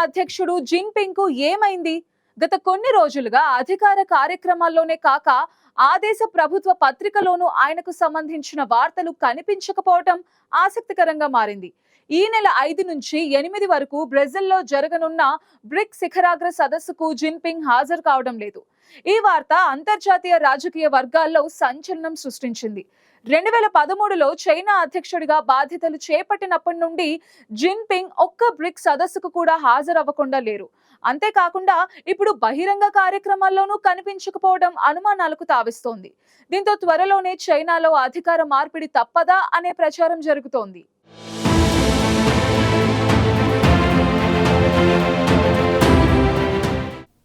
అధ్యక్షుడు జిన్పింగ్ కు ఏమైంది? గత కొన్ని రోజులుగా అధికార కార్యక్రమాల్లోనే కాక ఆ దేశ ప్రభుత్వ పత్రికలోనూ ఆయనకు సంబంధించిన వార్తలు కనిపించకపోవటం ఆసక్తికరంగా మారింది. ఈ నెల 5 నుంచి 8 వరకు బ్రెజిల్లో జరగనున్న బ్రిక్స్ శిఖరాగ్ర సదస్సుకు జిన్పింగ్ హాజరు కావడం లేదు. ఈ వార్త అంతర్జాతీయ రాజకీయ వర్గాల్లో సంచలనం సృష్టించింది. 2013లో చైనా అధ్యక్షుడిగా బాధ్యతలు చేపట్టినప్పటి నుండి జిన్పింగ్ ఒక్క బ్రిక్స్ సదస్సుకు కూడా హాజరవ్వకుండా లేరు. అంతేకాకుండా ఇప్పుడు బహిరంగ కార్యక్రమాల్లోనూ కనిపించకపోవడం అనుమానాలకు తావిస్తోంది. దీంతో త్వరలోనే చైనాలో అధికార మార్పిడి తప్పదా అనే ప్రచారం జరుగుతోంది.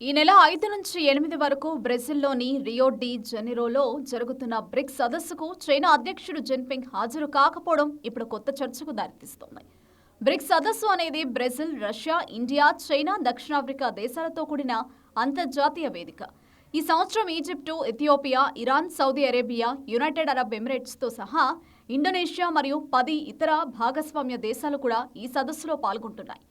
ఈ నెల 5 నుంచి 8 వరకు బ్రెజిల్లోని రియో డి జనీరోలో జరుగుతున్న బ్రిక్స్ సదస్సుకు చైనా అధ్యక్షుడు జిన్పింగ్ హాజరు కాకపోవడం ఇప్పుడు కొత్త చర్చకు దారితీస్తోంది. బ్రిక్స్ సదస్సు అనేది బ్రెజిల్, రష్యా, ఇండియా, చైనా, దక్షిణాఫ్రికా దేశాలతో కూడిన అంతర్జాతీయ వేదిక. ఈ సంవత్సరం Egypt, Ethiopia, Iran, Saudi Arabia, United Arab ఎమిరేట్స్తో సహా ఇండోనేషియా మరియు 10 ఇతర భాగస్వామ్య దేశాలు కూడా ఈ సదస్సులో పాల్గొంటున్నాయి.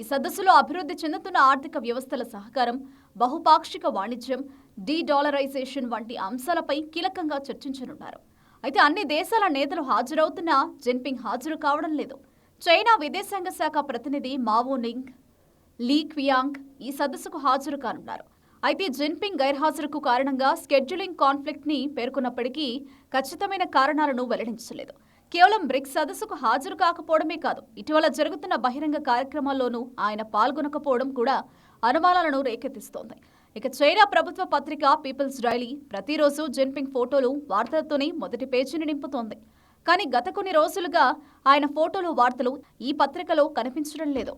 ఈ సదస్సులో అభివృద్ధి చెందుతున్న ఆర్థిక వ్యవస్థల సహకారం, బహుపాక్షిక వాణిజ్యం, డీడాలరైజేషన్ వంటి అంశాలపై కీలకంగా చర్చించనున్నారు. అయితే అన్ని దేశాల నేతలు హాజరవుతున్నా జిన్పింగ్ హాజరు కావడం లేదు. చైనా విదేశాంగ శాఖ ప్రతినిధి మావో నింగ్, లీ క్వియాంగ్ ఈ సదస్సుకు హాజరు కానున్నారు. అయితే జిన్పింగ్ గైర్హాజరుకు కారణంగా స్కెడ్యూలింగ్ కాన్ఫ్లిక్ట్ ని పేర్కొన్నప్పటికీ ఖచ్చితమైన కారణాలను వెల్లడించలేదు. కేవలం బ్రిక్స్ సదస్సుకు హాజరు కాకపోవడమే కాదు, ఇటీవల జరుగుతున్న బహిరంగ కార్యక్రమాల్లోనూ ఆయన పాల్గొనకపోవడం కూడా అనుమానాలను రేకెత్తిస్తోంది. ఇక చైనా ప్రభుత్వ పత్రిక పీపుల్స్ డైలీ ప్రతిరోజు జిన్పింగ్ ఫోటోలు, వార్తలతోనే మొదటి పేజీని నింపుతోంది. కానీ గత కొన్ని రోజులుగా ఆయన ఫోటోలు, వార్తలు ఈ పత్రికలో కనిపించడం లేదు.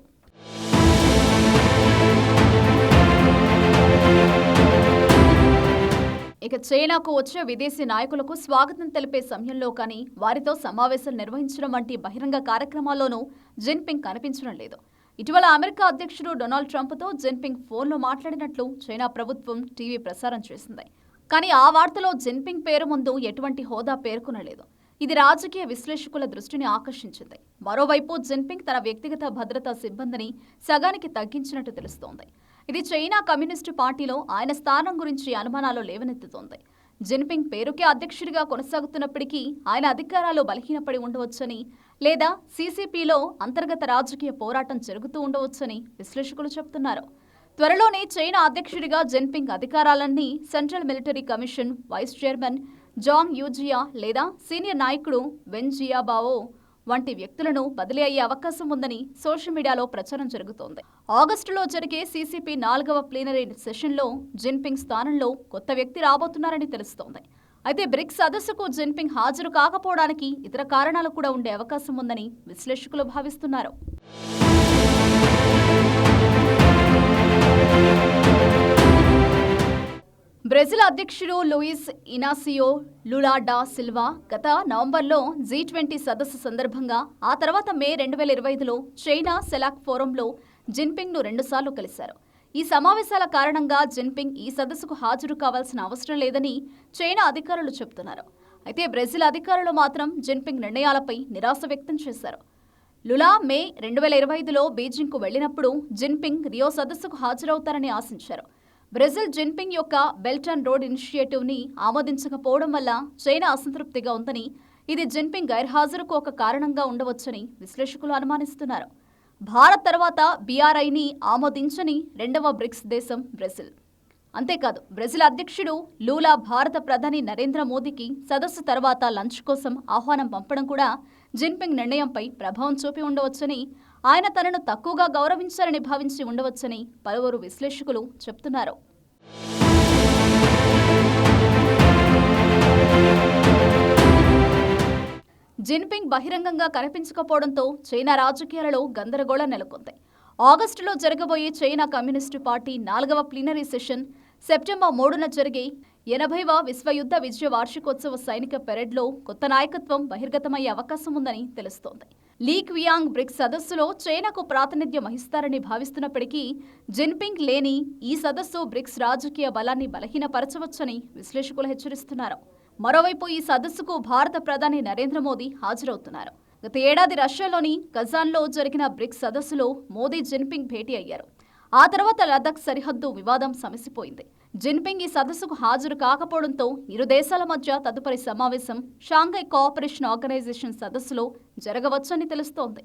ఇక చైనాకు వచ్చే విదేశీ నాయకులకు స్వాగతం తెలిపే సమయంలో కానీ, వారితో సమావేశాలు నిర్వహించడం వంటి బహిరంగ కార్యక్రమాల్లోనూ జిన్పింగ్ కనిపించడం లేదు. ఇటీవల అమెరికా అధ్యక్షుడు డొనాల్డ్ ట్రంప్తో జిన్పింగ్ ఫోన్లో మాట్లాడినట్లు చైనా ప్రభుత్వం టీవీ ప్రసారం చేసింది. కానీ ఆ వార్తలో జిన్పింగ్ పేరు ముందు ఎటువంటి హోదా పేర్కొనలేదు. ఇది రాజకీయ విశ్లేషకుల దృష్టిని ఆకర్షించింది. మరోవైపు జిన్పింగ్ తన వ్యక్తిగత భద్రతా సిబ్బందిని సగానికి తగ్గించినట్టు తెలుస్తోంది. ఇది చైనా కమ్యూనిస్టు పార్టీలో ఆయన స్థానం గురించి అనుమానాలు లేవనెత్తుతోంది. జిన్పింగ్ పేరుకే అధ్యక్షుడిగా కొనసాగుతున్నప్పటికీ ఆయన అధికారాలు బలహీనపడి ఉండవచ్చని, లేదా సీసీపీలో అంతర్గత రాజకీయ పోరాటం జరుగుతూ ఉండవచ్చని విశ్లేషకులు చెబుతున్నారు. త్వరలోనే చైనా అధ్యక్షుడిగా జిన్పింగ్ అధికారాలన్నీ central military commission vice chairman Zhang Youxia లేదా సీనియర్ నాయకుడు వెన్ జియాబావో వంటి వ్యక్తులను బదిలీ అయ్యే అవకాశం ఉందని సోషల్ మీడియాలో ప్రచారం జరుగుతోంది. ఆగస్టులో జరిగే సీసీపీ 4వ ప్లీనరీ సెషన్లో జిన్పింగ్ స్థానంలో కొత్త వ్యక్తి రాబోతున్నారని తెలుస్తోంది. అయితే బ్రిక్స్ సదస్సుకు జిన్పింగ్ హాజరు కాకపోవడానికి ఇతర కారణాలు కూడా ఉండే అవకాశం ఉందని విశ్లేషకులు భావిస్తున్నారు. బ్రెజిల్ అధ్యక్షుడు Luiz Inacio Lula da Silva గత నవంబర్లో G20 సదస్సు సందర్భంగా, ఆ తర్వాత మే 2025లో చైనా సెలాక్ ఫోరంలో జిన్పింగ్ను 2 సార్లు కలిశారు. ఈ సమావేశాల కారణంగా జిన్పింగ్ ఈ సదస్సుకు హాజరు కావాల్సిన అవసరం లేదని చైనా అధికారులు చెబుతున్నారు. అయితే బ్రెజిల్ అధికారులు మాత్రం జిన్పింగ్ నిర్ణయాలపై నిరాశ వ్యక్తం చేశారు. లులా మే 2025లో బీజింగ్కు వెళ్లినప్పుడు జిన్పింగ్ రియో సదస్సుకు హాజరవుతారని ఆశించారు. బ్రెజిల్ జిన్పింగ్ యొక్క బెల్ట్ అండ్ రోడ్ ఇనిషియేటివ్ని ఆమోదించకపోవడం వల్ల చైనా అసంతృప్తిగా ఉందని, ఇది జిన్పింగ్ గైర్హాజరుకు ఒక కారణంగా ఉండవచ్చని విశ్లేషకులు అనుమానిస్తున్నారు. భారత్ తర్వాత బీఆర్ఐని ఆమోదించని 2వ బ్రిక్స్ దేశం బ్రెజిల్. అంతేకాదు, బ్రెజిల్ అధ్యక్షుడు లూలా భారత ప్రధాని నరేంద్ర మోదీకి సదస్సు తర్వాత లంచ్ కోసం ఆహ్వానం పంపడం కూడా జిన్పింగ్ నిర్ణయంపై ప్రభావం చూపి ఉండవచ్చని, ఆయన తనను తక్కువగా గౌరవించారని భావించి ఉండవచ్చని పలువురు విశ్లేషకులు చెబుతున్నారు. జిన్పింగ్ బహిరంగంగా కనిపించకపోవడంతో చైనా రాజకీయాలలో గందరగోళం నెలకొంది. ఆగస్టులో జరగబోయే చైనా కమ్యూనిస్టు పార్టీ 4వ ప్లీనరీ సెషన్, సెప్టెంబర్ 3న జరిగే 80వ విశ్వయుద్ధ విజయ వార్షికోత్సవ సైనిక పెరేడ్లో కొత్త నాయకత్వం బహిర్గతమయ్యే అవకాశం ఉందని తెలుస్తోంది. లీ క్వియాంగ్ బ్రిక్స్ సదస్సులో చైనాకు ప్రాతినిధ్యం వహిస్తారని భావిస్తున్నప్పటికీ, జిన్పింగ్ లేని ఈ సదస్సు బ్రిక్స్ రాజకీయ బలాన్ని బలహీనపరచవచ్చని విశ్లేషకులు హెచ్చరిస్తున్నారు. మరోవైపు ఈ సదస్సుకు భారత ప్రధాని నరేంద్ర మోదీ హాజరవుతున్నారు. గత ఏడాది రష్యాలోని కజాన్లో జరిగిన బ్రిక్స్ సదస్సులో మోదీ జిన్పింగ్ భేటీ అయ్యారు. ఆ తర్వాత లదాఖ్ సరిహద్దు వివాదం సమసిపోయింది. జిన్పింగ్ ఈ సదస్సుకు హాజరు కాకపోవడంతో ఇరు దేశాల మధ్య తదుపరి సమావేశం షాంఘై కోఆపరేషన్ ఆర్గనైజేషన్ సదస్సులో జరగవచ్చని తెలుస్తోంది.